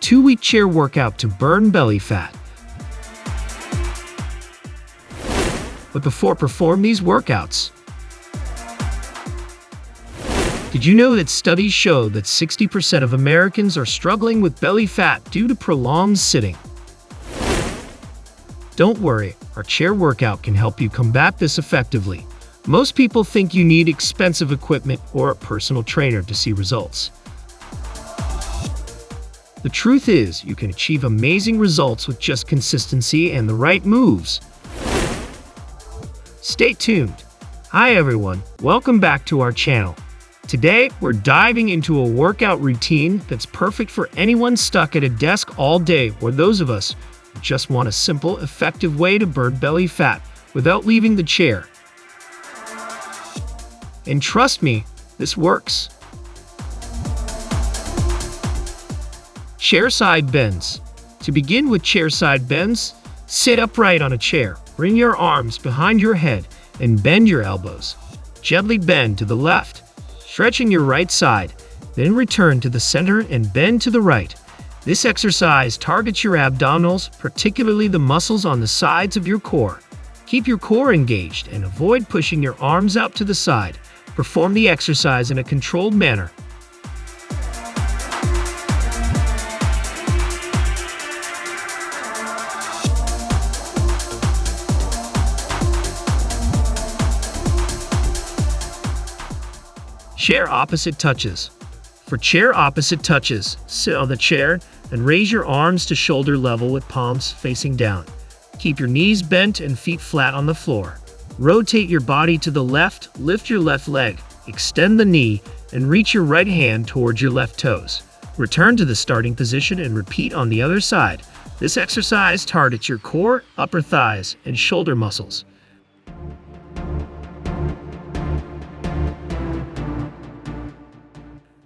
2-week chair workout to burn belly fat. But before perform these workouts, did you know that studies show that 60% of Americans are struggling with belly fat due to prolonged sitting? Don't worry, our chair workout can help you combat this effectively. Most people think you need expensive equipment or a personal trainer to see results. The truth is, you can achieve amazing results with just consistency and the right moves. Stay tuned. Hi everyone, welcome back to our channel. Today, we're diving into a workout routine that's perfect for anyone stuck at a desk all day or those of us who just want a simple, effective way to burn belly fat without leaving the chair. And trust me, this works. Chair side bends. To begin with chair side bends, sit upright on a chair. Bring your arms behind your head and bend your elbows. Gently bend to the left, stretching your right side. Then return to the center and bend to the right. This exercise targets your abdominals, particularly the muscles on the sides of your core. Keep your core engaged and avoid pushing your arms out to the side. Perform the exercise in a controlled manner. Chair opposite touches. For chair opposite touches, sit on the chair and raise your arms to shoulder level with palms facing down. Keep your knees bent and feet flat on the floor. Rotate your body to the left, lift your left leg, extend the knee, and reach your right hand towards your left toes. Return to the starting position and repeat on the other side. This exercise targets your core, upper thighs, and shoulder muscles.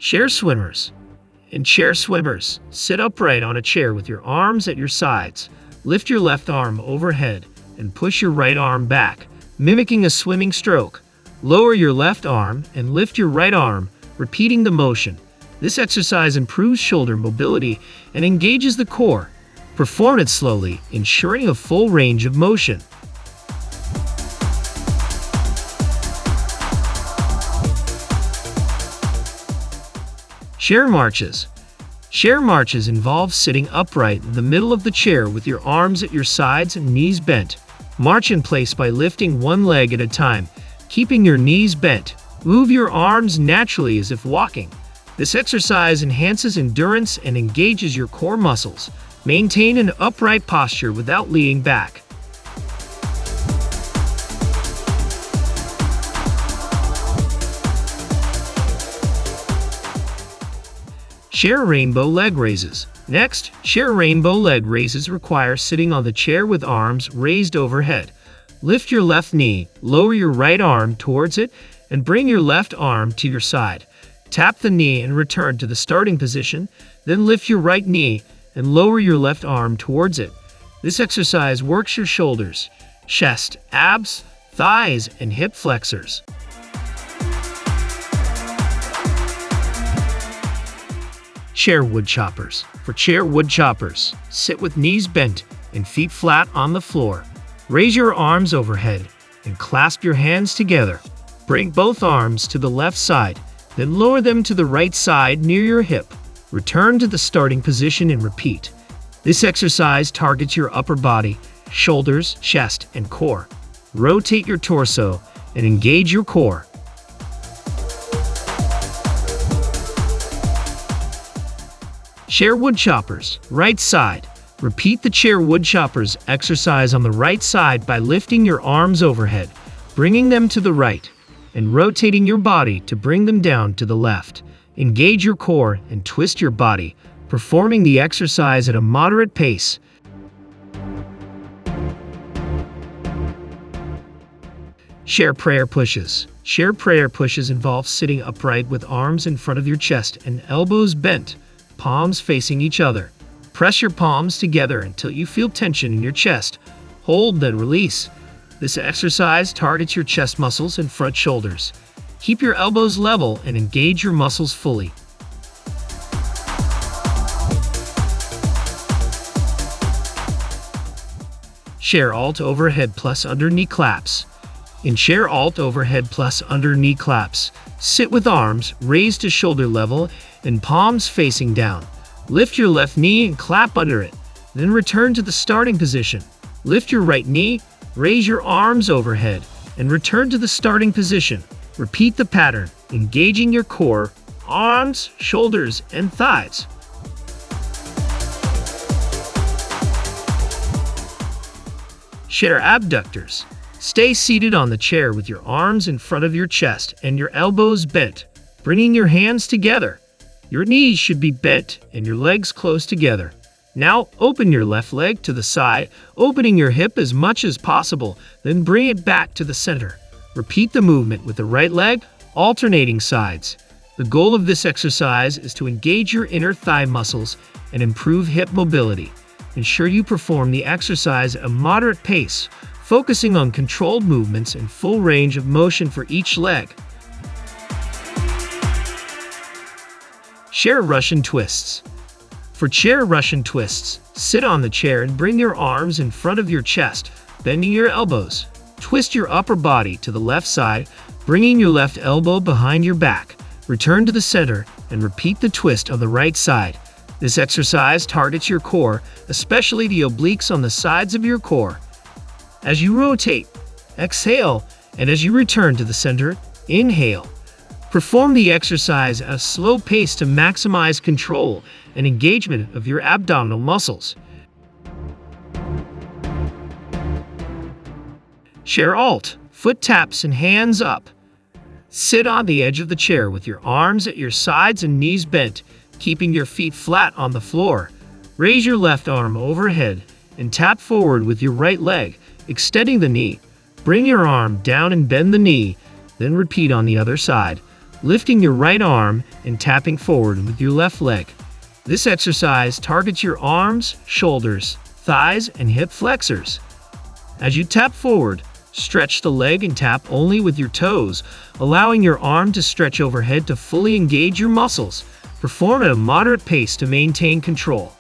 Chair swimmers. In chair swimmers, sit upright on a chair with your arms at your sides. Lift your left arm overhead and push your right arm back, mimicking a swimming stroke. Lower your left arm and lift your right arm, repeating the motion. This exercise improves shoulder mobility and engages the core. Perform it slowly, ensuring a full range of motion. Chair marches. Chair marches involve sitting upright in the middle of the chair with your arms at your sides and knees bent. March in place by lifting one leg at a time, keeping your knees bent. Move your arms naturally as if walking. This exercise enhances endurance and engages your core muscles. Maintain an upright posture without leaning back. Chair rainbow leg raises. Next, chair rainbow leg raises require sitting on the chair with arms raised overhead. Lift your left knee, lower your right arm towards it, and bring your left arm to your side. Tap the knee and return to the starting position, then lift your right knee and lower your left arm towards it. This exercise works your shoulders, chest, abs, thighs, and hip flexors. Chair woodchoppers. For chair woodchoppers, sit with knees bent and feet flat on the floor. Raise your arms overhead and clasp your hands together. Bring both arms to the left side, then lower them to the right side near your hip. Return to the starting position and repeat. This exercise targets your upper body, shoulders, chest, and core. Rotate your torso and engage your core. Chair woodchoppers, right side. Repeat the chair woodchoppers exercise on the right side by lifting your arms overhead, bringing them to the right, and rotating your body to bring them down to the left. Engage your core and twist your body, performing the exercise at a moderate pace. Chair prayer pushes. Chair prayer pushes involve sitting upright with arms in front of your chest and elbows bent, palms facing each other. Press your palms together until you feel tension in your chest. Hold, then release. This exercise targets your chest muscles and front shoulders. Keep your elbows level and engage your muscles fully. Chair alt overhead plus under knee claps. In chair alt overhead plus under knee claps, sit with arms raised to shoulder level and palms facing down. Lift your left knee and clap under it. Then return to the starting position. Lift your right knee, raise your arms overhead, and return to the starting position. Repeat the pattern, engaging your core, arms, shoulders, and thighs. Chair abductors. Stay seated on the chair with your arms in front of your chest and your elbows bent, bringing your hands together. Your knees should be bent and your legs close together. Now open your left leg to the side, opening your hip as much as possible, then bring it back to the center. Repeat the movement with the right leg, alternating sides. The goal of this exercise is to engage your inner thigh muscles and improve hip mobility. Ensure you perform the exercise at a moderate pace, focusing on controlled movements and full range of motion for each leg. Chair Russian twists. For chair Russian twists, sit on the chair and bring your arms in front of your chest, bending your elbows. Twist your upper body to the left side, bringing your left elbow behind your back. Return to the center and repeat the twist on the right side. This exercise targets your core, especially the obliques on the sides of your core. As you rotate, exhale, and as you return to the center, inhale. Perform the exercise at a slow pace to maximize control and engagement of your abdominal muscles. Chair alt, foot taps and hands up. Sit on the edge of the chair with your arms at your sides and knees bent, keeping your feet flat on the floor. Raise your left arm overhead and tap forward with your right leg, extending the knee. Bring your arm down and bend the knee, then repeat on the other side, lifting your right arm and tapping forward with your left leg. This exercise targets your arms, shoulders, thighs, and hip flexors. As you tap forward, stretch the leg and tap only with your toes, allowing your arm to stretch overhead to fully engage your muscles. Perform at a moderate pace to maintain control.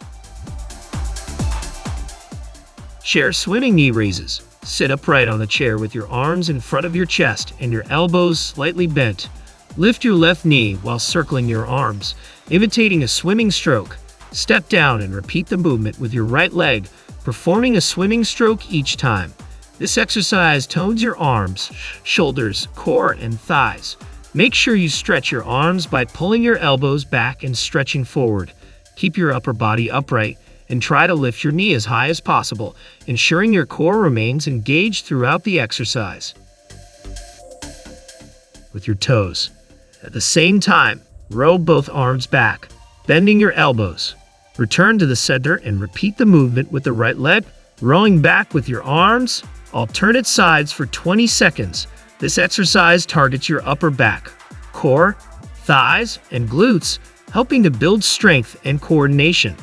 Chair swimming knee raises. Sit upright on the chair with your arms in front of your chest and your elbows slightly bent. Lift your left knee while circling your arms, imitating a swimming stroke. Step down and repeat the movement with your right leg, performing a swimming stroke each time. This exercise tones your arms, shoulders, core, and thighs. Make sure you stretch your arms by pulling your elbows back and stretching forward. Keep your upper body upright and try to lift your knee as high as possible, ensuring your core remains engaged throughout the exercise. With your toes. At the same time, row both arms back, bending your elbows. Return to the center and repeat the movement with the right leg, rowing back with your arms, alternate sides for 20 seconds. This exercise targets your upper back, core, thighs, and glutes, helping to build strength and coordination.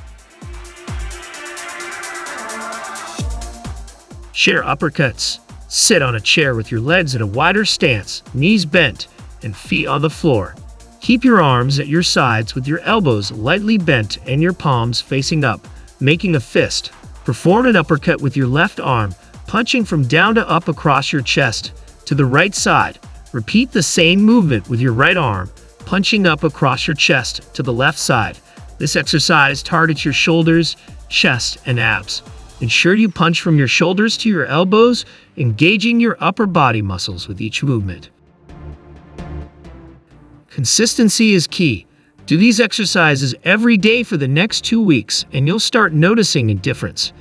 Chair uppercuts. Sit on a chair with your legs in a wider stance, knees bent, and feet on the floor. Keep your arms at your sides with your elbows lightly bent and your palms facing up, making a fist. Perform an uppercut with your left arm, punching from down to up across your chest to the right side. Repeat the same movement with your right arm, punching up across your chest to the left side. This exercise targets your shoulders, chest, and abs. Ensure you punch from your shoulders to your elbows, engaging your upper body muscles with each movement. Consistency is key. Do these exercises every day for the next 2 weeks, and you'll start noticing a difference.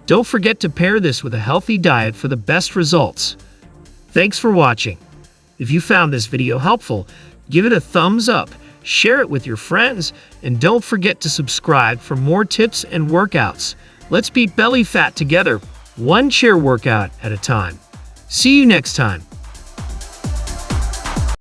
Don't forget to pair this with a healthy diet for the best results. Thanks for watching. If you found this video helpful, give it a thumbs up, share it with your friends, and don't forget to subscribe for more tips and workouts. Let's beat belly fat together, one chair workout at a time. See you next time.